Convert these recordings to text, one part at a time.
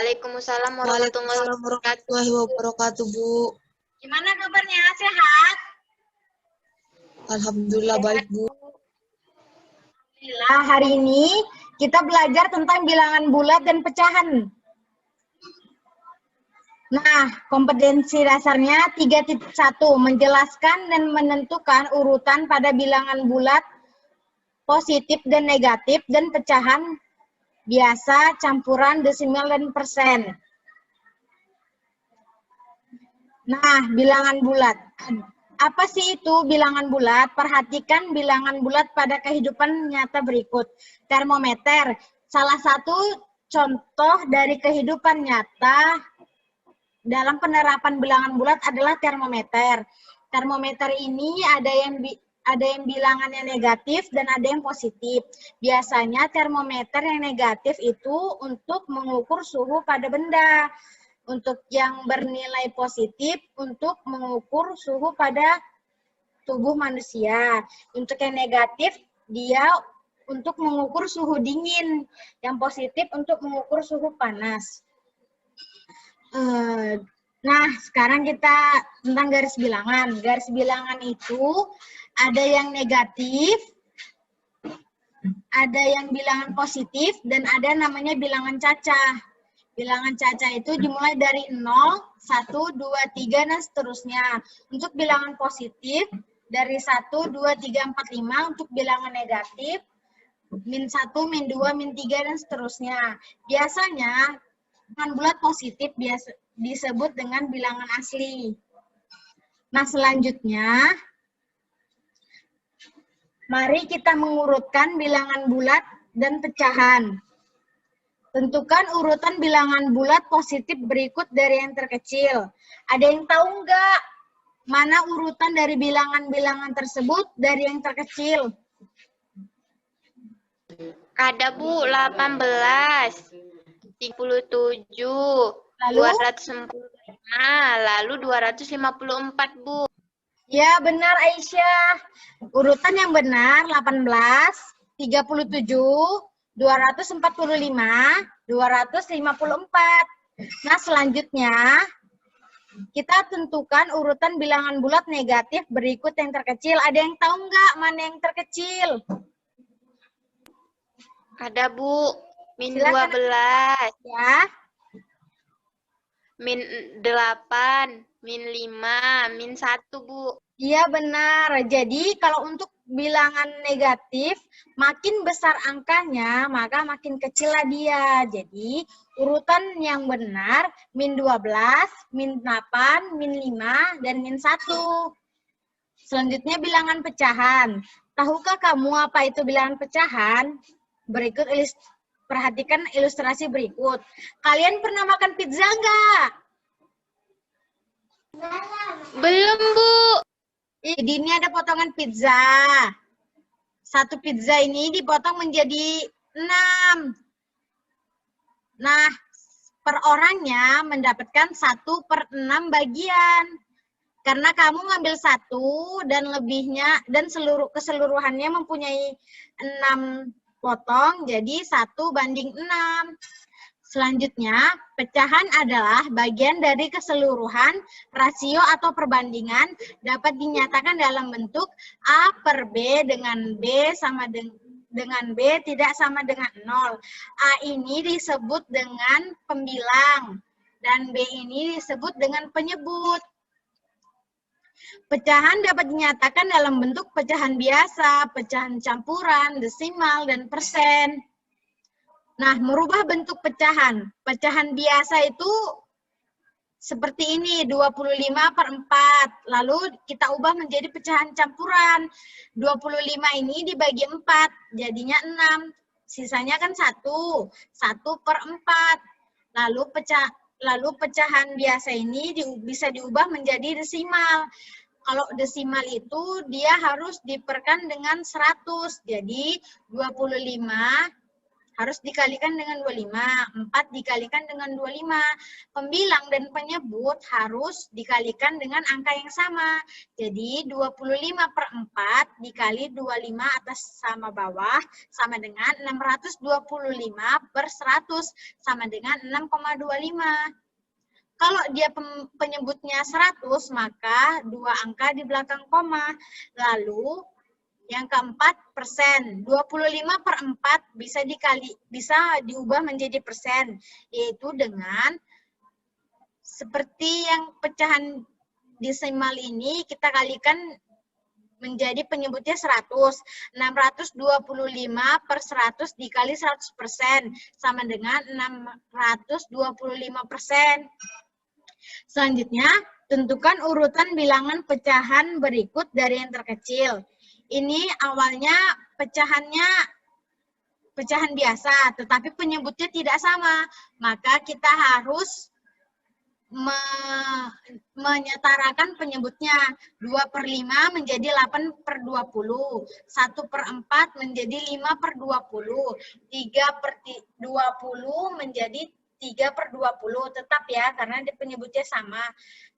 Waalaikumsalam warahmatullahi Waalaikumsalam wabarakatuh. warahmatullahi wabarakatuh, Bu. Gimana kabarnya? Sehat? Alhamdulillah baik, Bu. Alhamdulillah, hari ini kita belajar tentang bilangan bulat dan pecahan. Nah, kompetensi dasarnya 3.1, menjelaskan dan menentukan urutan pada bilangan bulat, positif dan negatif, dan pecahan biasa, campuran, desimal, dan persen. Nah, bilangan bulat. Apa sih itu bilangan bulat? Perhatikan bilangan bulat pada kehidupan nyata berikut. Termometer, salah satu contoh dari kehidupan nyata dalam penerapan bilangan bulat adalah termometer. Termometer ini ada yang bilangannya negatif dan ada yang positif. Biasanya termometer yang negatif itu untuk mengukur suhu pada benda. Untuk yang bernilai positif untuk mengukur suhu pada tubuh manusia. Untuk yang negatif dia untuk mengukur suhu dingin. Yang positif untuk mengukur suhu panas. Nah, sekarang kita tentang garis bilangan. Garis bilangan itu ada yang negatif, ada yang bilangan positif, dan ada namanya bilangan cacah. Bilangan cacah itu dimulai dari 0, 1, 2, 3, dan seterusnya. Untuk bilangan positif, dari 1, 2, 3, 4, 5. Untuk bilangan negatif, min 1, min 2, min 3, dan seterusnya. Biasanya, bilangan bulat positif disebut dengan bilangan asli. Nah, selanjutnya, mari kita mengurutkan bilangan bulat dan pecahan. Tentukan urutan bilangan bulat positif berikut dari yang terkecil. Ada yang tahu nggak mana urutan dari bilangan-bilangan tersebut dari yang terkecil? Ada, Bu, 18, 37, Lalu? 245, lalu 254, Bu. Ya, benar Aisyah. Urutan yang benar 18, 37, 245, 254. Nah, selanjutnya kita tentukan urutan bilangan bulat negatif berikut yang terkecil. Ada yang tahu nggak mana yang terkecil? Ada, Bu. Min Silakan. 12, Ya. min 8, min 5, min 1, Bu. Iya, benar. Jadi, kalau untuk bilangan negatif, makin besar angkanya, maka makin kecillah dia. Jadi, urutan yang benar, min 12, min 8, min 5, dan min 1. Selanjutnya, bilangan pecahan. Tahukah kamu apa itu bilangan pecahan? Berikut, perhatikan ilustrasi berikut. Kalian pernah makan pizza nggak? Belum, Bu. Jadi ini ada potongan pizza. Satu pizza ini dipotong menjadi 6. Nah, per orangnya mendapatkan 1/6 bagian. Karena kamu ngambil 1 dan lebihnya dan keseluruhannya mempunyai 6 potong, jadi 1/6. Selanjutnya, pecahan adalah bagian dari keseluruhan, rasio atau perbandingan dapat dinyatakan dalam bentuk A per B dengan B sama dengan B tidak sama dengan 0. A ini disebut dengan pembilang, dan B ini disebut dengan penyebut. Pecahan dapat dinyatakan dalam bentuk pecahan biasa, pecahan campuran, desimal, dan persen. Nah, merubah bentuk pecahan. Pecahan biasa itu seperti ini, 25/4. Lalu kita ubah menjadi pecahan campuran. 25 ini dibagi 4, jadinya 6. Sisanya kan 1. 1/4. Lalu pecahan biasa ini bisa diubah menjadi desimal. Kalau desimal itu dia harus diperkan dengan 100. Jadi 25 harus dikalikan dengan 25. 4 dikalikan dengan 25. Pembilang dan penyebut harus dikalikan dengan angka yang sama. Jadi 25/4 dikali 25 atas sama bawah sama dengan 625/100 sama dengan 6,25. Kalau dia penyebutnya 100, maka 2 angka di belakang koma. Lalu yang keempat, persen. 25/4 bisa diubah menjadi persen, yaitu dengan seperti yang pecahan desimal ini kita kalikan menjadi penyebutnya 100. 625/100 dikali 100% sama dengan 625%. Selanjutnya, tentukan urutan bilangan pecahan berikut dari yang terkecil. Ini awalnya pecahan biasa, tetapi penyebutnya tidak sama. Maka kita harus menyetarakan penyebutnya. 2/5 menjadi 8/20. 1/4 menjadi 5/20. 3/20 menjadi 3/20. Tetap ya, karena penyebutnya sama.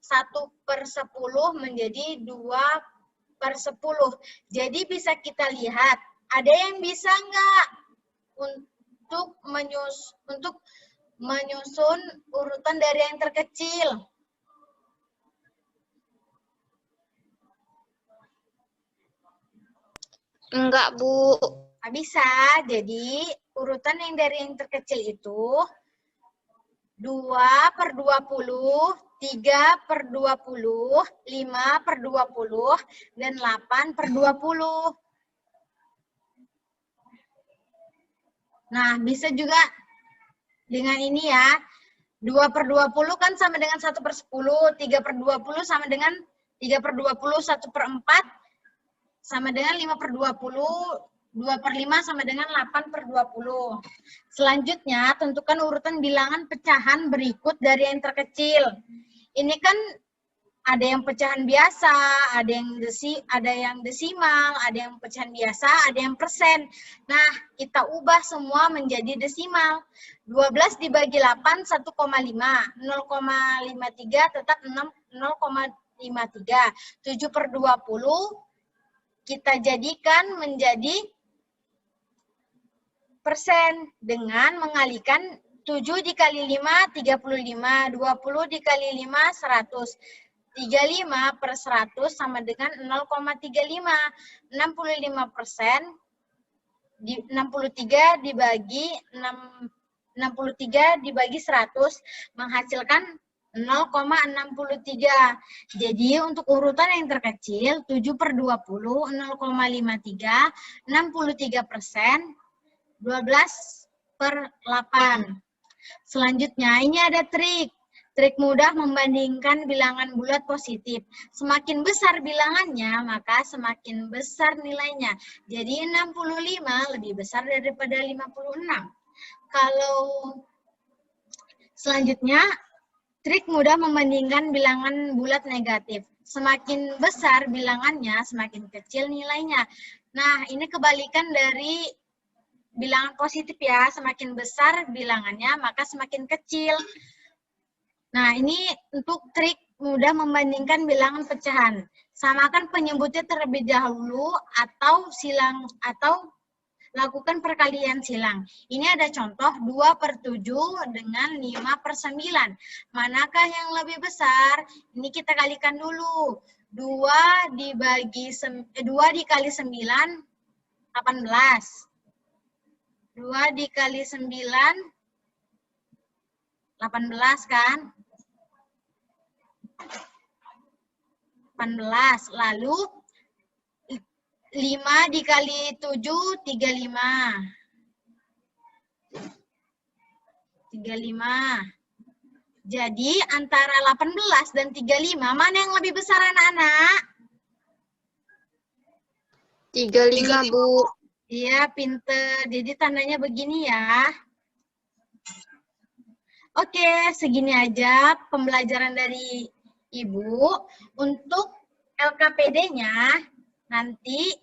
1/10 menjadi 2/10. Jadi bisa kita lihat, ada yang bisa nggak untuk menyusun urutan dari yang terkecil? Enggak, Bu. Nggak bisa. Jadi urutan yang dari yang terkecil itu 2/20, 3/20, 5/20, dan 8/20. Nah, bisa juga dengan ini ya. 2/20 kan sama dengan 1/10, 3/20 sama dengan 3/20, 1/4 sama dengan 5/20, 2/5 sama dengan 8/20. Selanjutnya, tentukan urutan bilangan pecahan berikut dari yang terkecil. Ini kan ada yang pecahan biasa, ada yang desimal, ada yang pecahan biasa, ada yang persen. Nah, kita ubah semua menjadi desimal. 12 dibagi 8, 1,5. 0,53 tetap 0,53. 7/20 kita jadikan menjadi persen dengan mengalihkan 7 dikali 5, 35. 20 dikali 5, 100. 35/100 sama dengan 0,35. 65%, 63 dibagi 100 menghasilkan 0,63. Jadi untuk urutan yang terkecil 7/20, 0,53, 63%, 12/8. Selanjutnya ini ada trik. Trik mudah membandingkan bilangan bulat positif. Semakin besar bilangannya, maka semakin besar nilainya. Jadi 65 lebih besar daripada 56. Kalau selanjutnya, trik mudah membandingkan bilangan bulat negatif. Semakin besar bilangannya, semakin kecil nilainya. Nah, ini kebalikan dari bilangan positif ya. Semakin besar bilangannya, maka semakin kecil. Nah, ini untuk trik mudah membandingkan bilangan pecahan. Samakan penyebutnya terlebih dahulu atau lakukan perkalian silang. Ini ada contoh 2/7 dengan 5/9. Manakah yang lebih besar? Ini kita kalikan dulu. 2 dikali 9, 18. 2 dikali 9, 18 kan? 18. Lalu 5 dikali 7, 35. 35. Jadi antara 18 dan 35, mana yang lebih besar anak-anak? 35, Bu. Iya, pinter. Jadi tandanya begini ya. Oke, segini aja pembelajaran dari Ibu. Untuk LKPD-nya nanti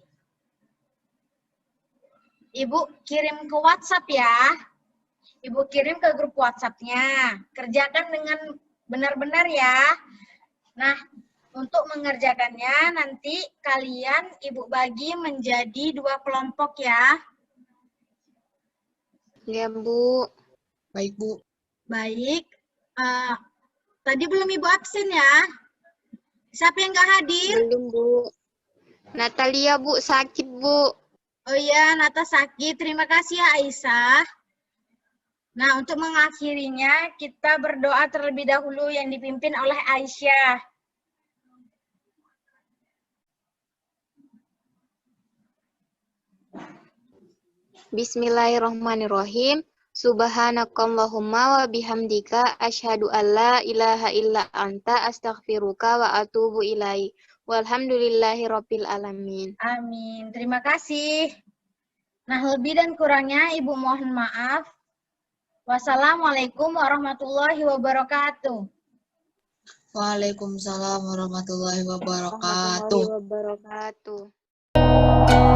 Ibu kirim ke WhatsApp ya. Ibu kirim ke grup WhatsApp-nya. Kerjakan dengan benar-benar ya. Nah, untuk mengerjakannya nanti kalian Ibu bagi menjadi 2 kelompok ya. Ya, Bu. Baik, Bu. Baik. Tadi belum Ibu absen ya. Siapa yang nggak hadir? Belum, Bu. Natalia, Bu, sakit, Bu. Oh iya, Nata sakit. Terima kasih ya, Aisyah. Nah, untuk mengakhirinya, kita berdoa terlebih dahulu yang dipimpin oleh Aisyah. Bismillahirrahmanirrahim. Subhanakallahumma wa bihamdika asyhadu alla ilaha illa anta astaghfiruka wa atubu ilaik. Walhamdulillahirabbil alamin. Amin. Terima kasih. Nah, lebih dan kurangnya Ibu mohon maaf. Wassalamualaikum warahmatullahi wabarakatuh. Waalaikumsalam warahmatullahi wabarakatuh. Warahmatullahi wabarakatuh.